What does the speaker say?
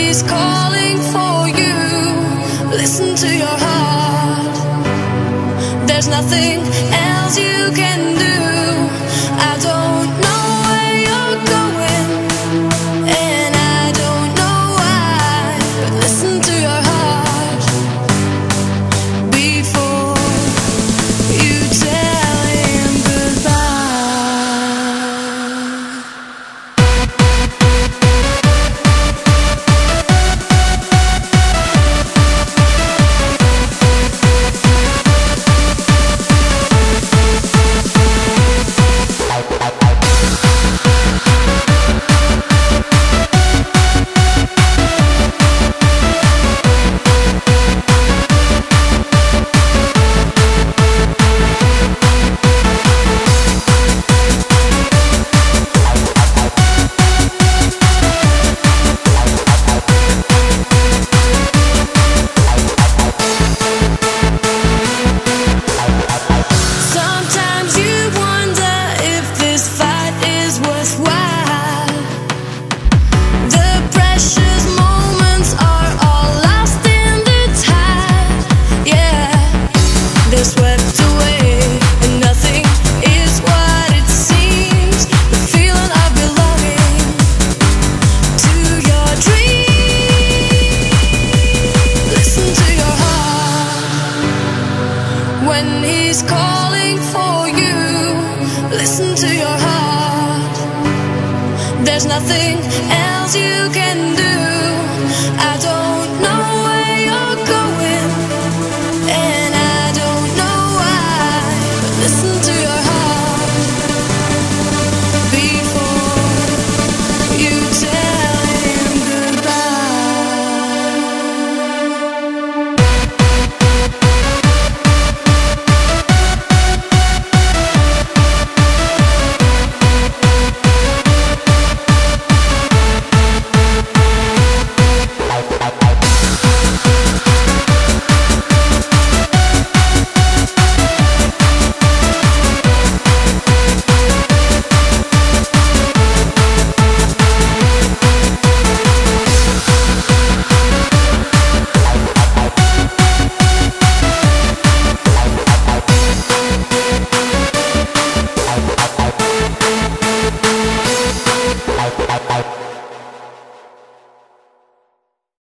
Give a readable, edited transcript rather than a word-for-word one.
he's calling for you, listen to your heart. There's nothing else you can do. I don't know where you're going, and I don't know why, but listen to your heart before you tell him goodbye. Sometimes you wonder if this fight is worthwhile. The precious moments are all lost in the tide. Yeah, they're swept away, and nothing is what it seems. The feeling of belonging to your dream. Listen to your heart when he's calling for you. Listen to your heart. There's nothing